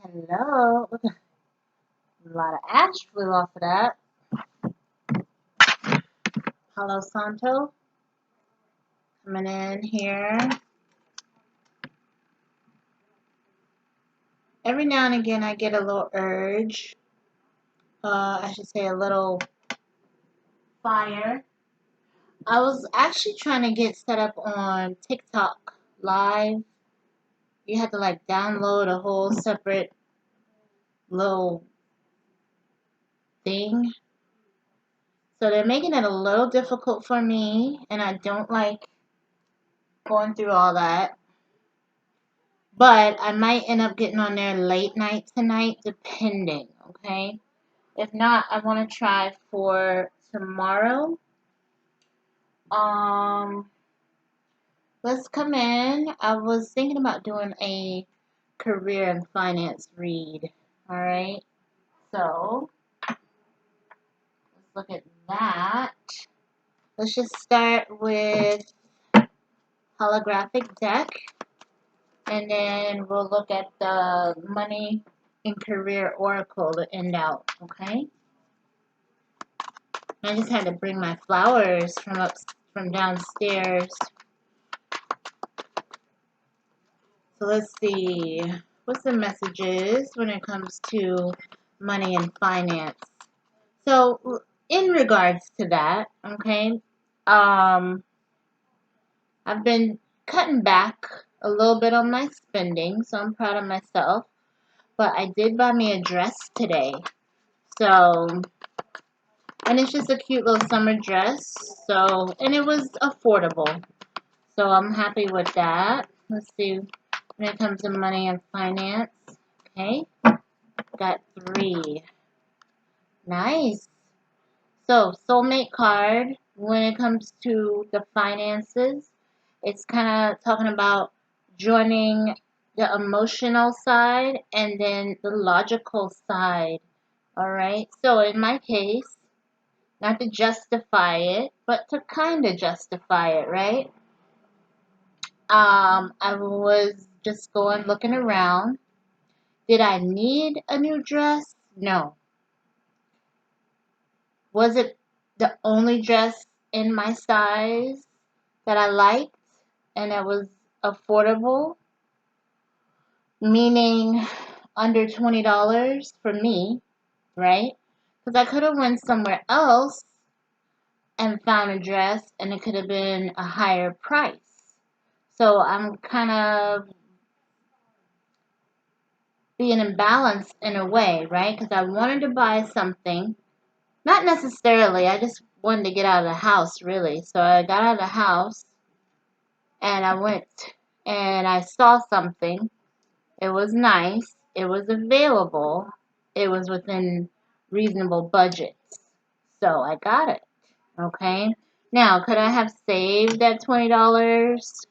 Hello. Look, a lot of ash flew off of that. Hello, Santo. Coming in here. Every now and again, I get a little urge. I should say a little fire. I was actually trying to get set up on TikTok Live. You had to like download a whole separate little thing. So they're making it a little difficult for me, and I don't like going through all that. But I might end up getting on there late night tonight, depending, okay? If not, I want to try for tomorrow. Um, let's come in. I was thinking about doing a career and finance read. All right. So let's look at that. Let's just start with holographic deck, and then we'll look at the money and career oracle to end out. Okay. I just had to bring my flowers from downstairs. So let's see. What's the messages when it comes to money and finance? So in regards to that, okay, I've been cutting back a little bit on my spending, so I'm proud of myself. But I did buy me a dress today. So, and it's just a cute little summer dress. So, and it was affordable. So I'm happy with that. Let's see. When it comes to money and finance. Okay. Got 3. Nice. So, soulmate card. When it comes to the finances, it's kind of talking about joining the emotional side and then the logical side. All right. So, in my case, not to justify it, but to kind of justify it, right? I was just going looking around. Did I need a new dress? No. Was it the only dress in my size that I liked and that was affordable? Meaning under $20 for me, right? Because I could have went somewhere else and found a dress and it could have been a higher price. So I'm kind of being imbalanced in a way, right? Because I wanted to buy something. Not necessarily. I just wanted to get out of the house, really. So I got out of the house and I went and I saw something. It was nice. It was available. It was within reasonable budgets. So I got it. Okay. Now, could I have saved that $20?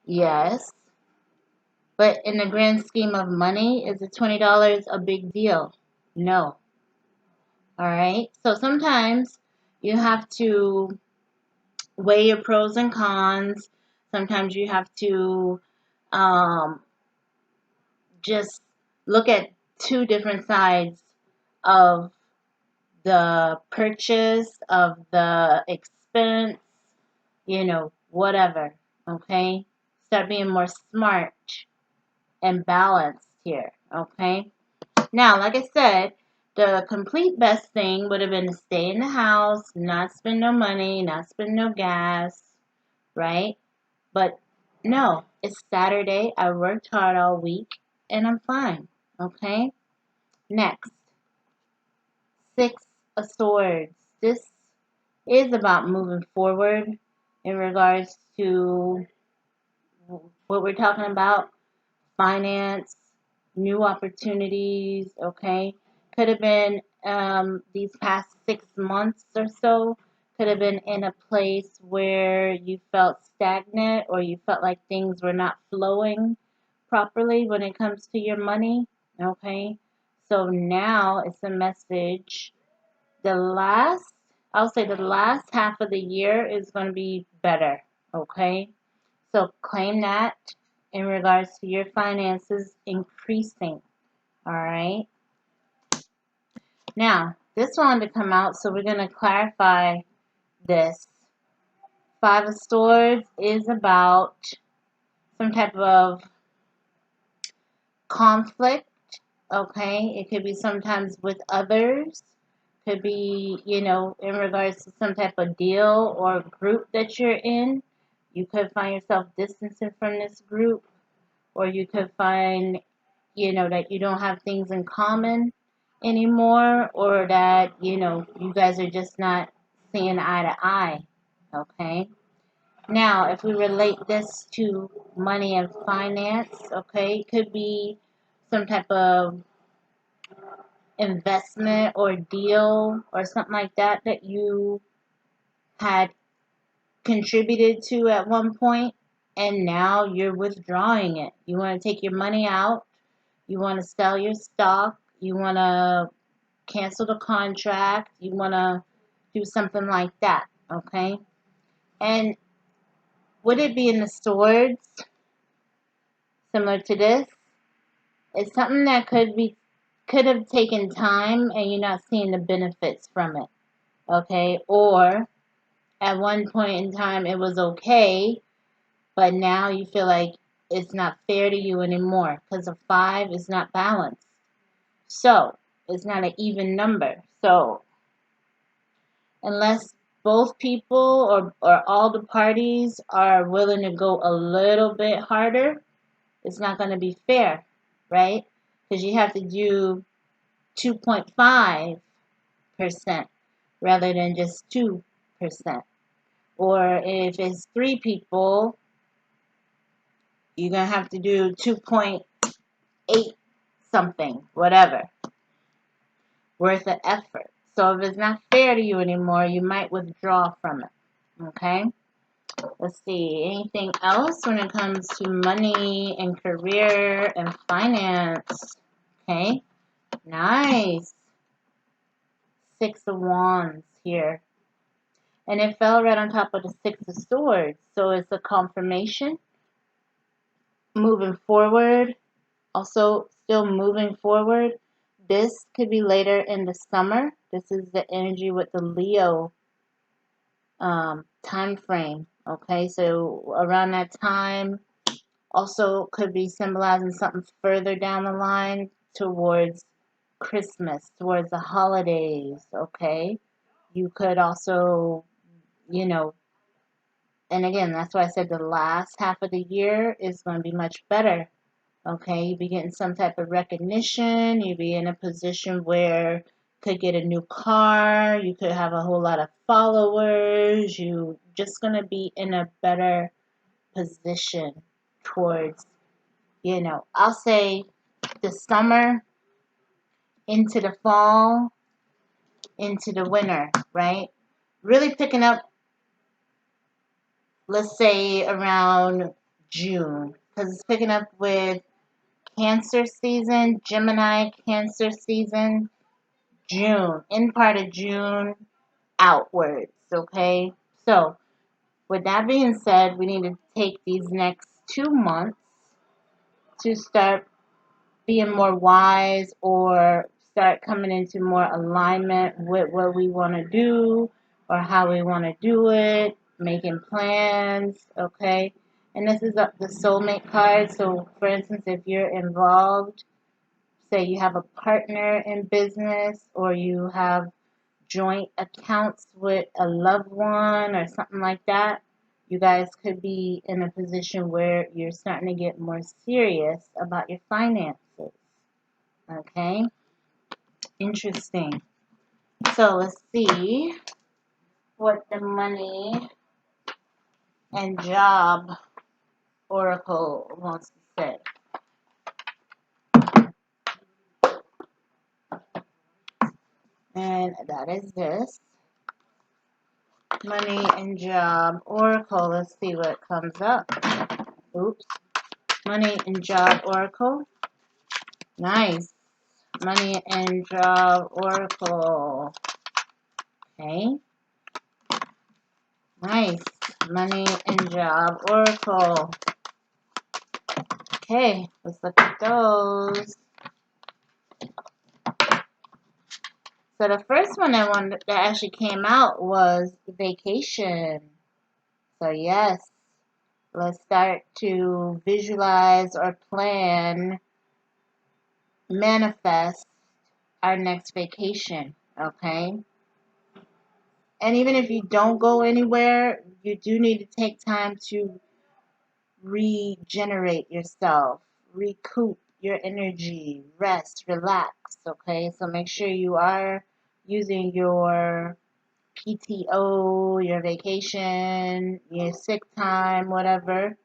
Yes. But in the grand scheme of money, is the $20 a big deal? No. All right. So sometimes you have to weigh your pros and cons. Sometimes you have to um, just look at 2 different sides of the purchase, of the expense, whatever. Okay? Start being more smart and balanced here. Okay? Now, like I said, the complete best thing would have been to stay in the house, not spend no money, not spend no gas, right? But no, it's Saturday. I worked hard all week and I'm fine. Okay? Next, 6 of Swords. This is about moving forward in regards to what we're talking about finance, new opportunities, okay? Could have been these past 6 months or so, could have been in a place where you felt stagnant or you felt like things were not flowing properly when it comes to your money, okay? So now it's a message. The last, I'll say the last half of the year is going to be better, okay? So claim that in regards to your finances increasing. All right. Now, this wanted to come out, so we're going to clarify this. Five of Swords is about some type of conflict, okay? It could be sometimes with others. Could be, in regards to some type of deal or group that you're in. You could find yourself distancing from this group, or you could find, that you don't have things in common anymore, or that, you guys are just not seeing eye to eye, okay? Now, if we relate this to money and finance, okay, it could be some type of investment or deal or something like that that you had contributed to at one point, and now you're withdrawing it. You want to take your money out, you want to sell your stock, you want to cancel the contract, you want to do something like that, okay? And would it be in the swords, similar to this? It's something that could have taken time and you're not seeing the benefits from it, okay? Or at one point in time it was okay, but now you feel like it's not fair to you anymore because a 5 is not balanced. So it's not an even number. So unless both people or all the parties are willing to go a little bit harder, it's not going to be fair, right? Because you have to do 2.5% rather than just 2%. Or if it's 3 people, you're going to have to do 2.8 something, whatever, worth of effort. So if it's not fair to you anymore, you might withdraw from it. Okay? Let's see. Anything else when it comes to money and career and finance? Okay? Nice. 6 of Wands here. And it fell right on top of the 6 of Swords. So it's a confirmation. Moving forward. Also, still moving forward. This could be later in the summer. This is the energy with the Leo time frame. Okay, so around that time also could be symbolizing something further down the line towards Christmas, towards the holidays. Okay, you could also, you know, and again, that's why I said the last half of the year is going to be much better. Okay, you be getting some type of recognition. You be in a position where you could get a new car. You could have a whole lot of followers. You just gonna be in a better position towards, I'll say the summer into the fall, into the winter, right? Really picking up, let's say around June, because it's picking up with Cancer season, Gemini Cancer season, June, in part of June outwards, okay? So, with that being said, we need to take these next 2 months to start being more wise or start coming into more alignment with what we want to do or how we want to do it, making plans, okay? And this is the soulmate card. So, for instance, if you're involved, say you have a partner in business or you have joint accounts with a loved one or something like that, you guys could be in a position where you're starting to get more serious about your finances. Okay? Interesting. So let's see what the money and job oracle wants to say. And that is this. Money and job oracle. Let's see what comes up. Oops. Money and job oracle. Nice. Money and job oracle. Okay. Nice. Money and job oracle. Okay. Let's look at those. So the first one that actually came out was vacation. So yes, let's start to visualize or plan, manifest our next vacation, okay? And even if you don't go anywhere, you do need to take time to regenerate yourself, recoup your energy, rest, relax, okay? So make sure you are using your PTO, your vacation, your sick time, whatever,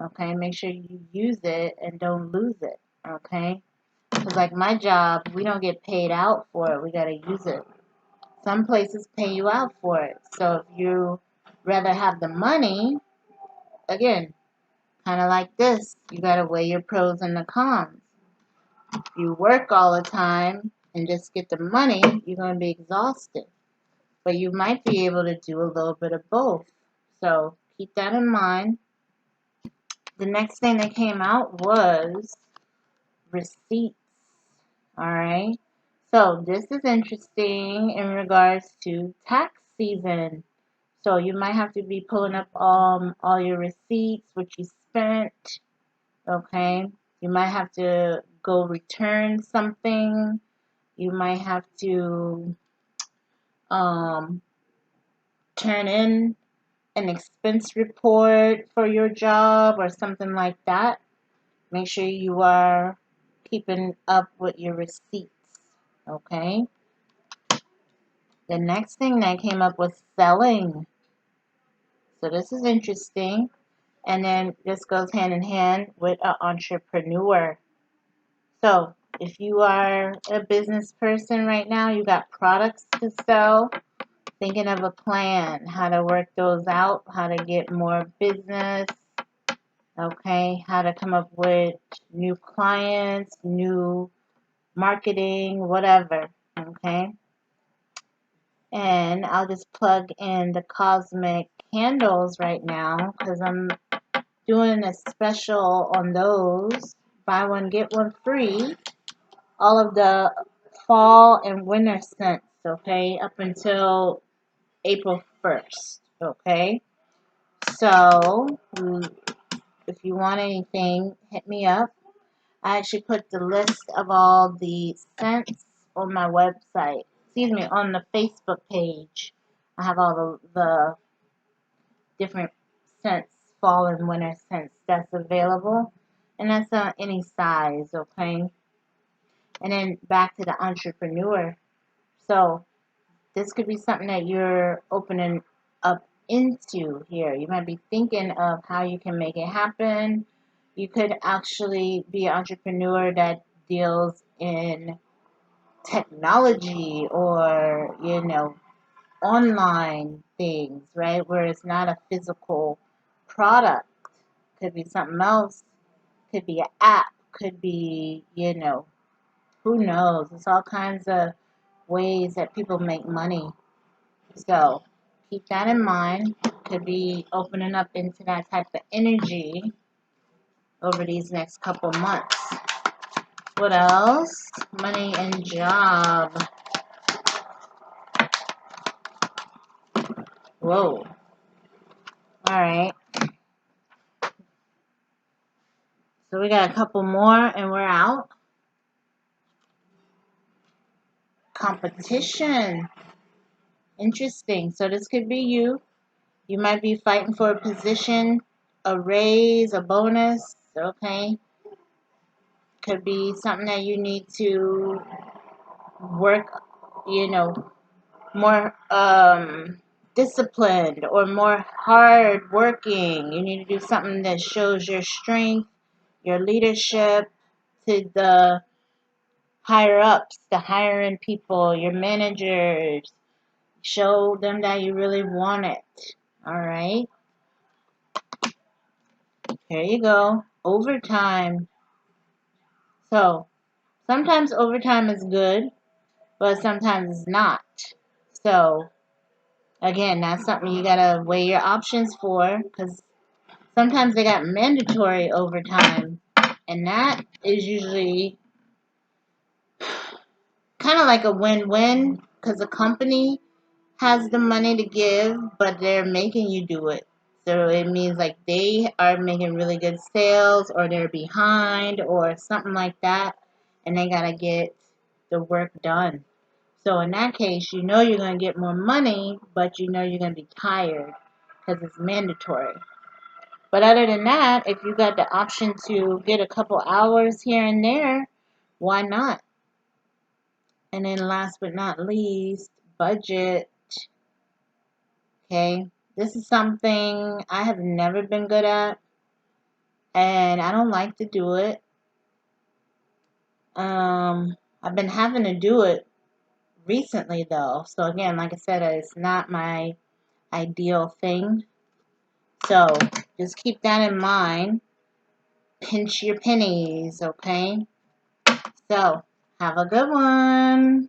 okay? Make sure you use it and don't lose it, okay? Because like my job, we don't get paid out for it. We got to use it. Some places pay you out for it. So if you rather have the money, again, kind of like this, you got to weigh your pros and the cons. If you work all the time and just get the money, you're going to be exhausted. But you might be able to do a little bit of both. So keep that in mind. The next thing that came out was receipts. All right. So this is interesting in regards to tax season. So you might have to be pulling up all your receipts, what you spent. Okay. You might have to go return something. You might have to um, turn in an expense report for your job or something like that. Make sure you are keeping up with your receipts. Okay. The next thing that came up was selling. So this is interesting. And then this goes hand in hand with an entrepreneur. So if you are a business person right now, you got products to sell, thinking of a plan, how to work those out, how to get more business, okay, how to come up with new clients, new marketing, whatever, okay. And I'll just plug in the cosmic candles right now because I'm doing a special on those. Buy one, get one free. All of the fall and winter scents, okay, up until April 1st, okay? So, if you want anything, hit me up. I actually put the list of all the scents on my website. Excuse me, on the Facebook page. I have all the different scents, fall and winter scents that's available. And that's any size, okay? And then back to the entrepreneur. So this could be something that you're opening up into here. You might be thinking of how you can make it happen. You could actually be an entrepreneur that deals in technology or, online things, right? Where it's not a physical product. Could be something else. Could be an app. Could be, who knows? It's all kinds of ways that people make money. So keep that in mind. Could be opening up into that type of energy over these next couple months. What else? Money and job. Whoa. All right. So we got a couple more and we're out. Competition. Interesting. So this could be you. You might be fighting for a position, a raise, a bonus. Okay. Could be something that you need to work, more disciplined or more hard working. You need to do something that shows your strength, your leadership to the higher ups, the hiring people, your managers. Show them that you really want it. All right. Here you go. Overtime. So sometimes overtime is good, but sometimes it's not. So again, that's something you gotta weigh your options for, because sometimes they got mandatory overtime, and that is usually kind of like a win-win because the company has the money to give, but they're making you do it. So it means like they are making really good sales or they're behind or something like that, and they gotta get the work done. So in that case, you know you're gonna get more money, but you know you're gonna be tired because it's mandatory. But other than that, if you got the option to get a couple hours here and there, why not? And then last but not least, budget. Okay, this is something I have never been good at, and I don't like to do it. I've been having to do it recently though. So again, like I said, it's not my ideal thing. So just keep that in mind. Pinch your pennies, okay? So have a good one.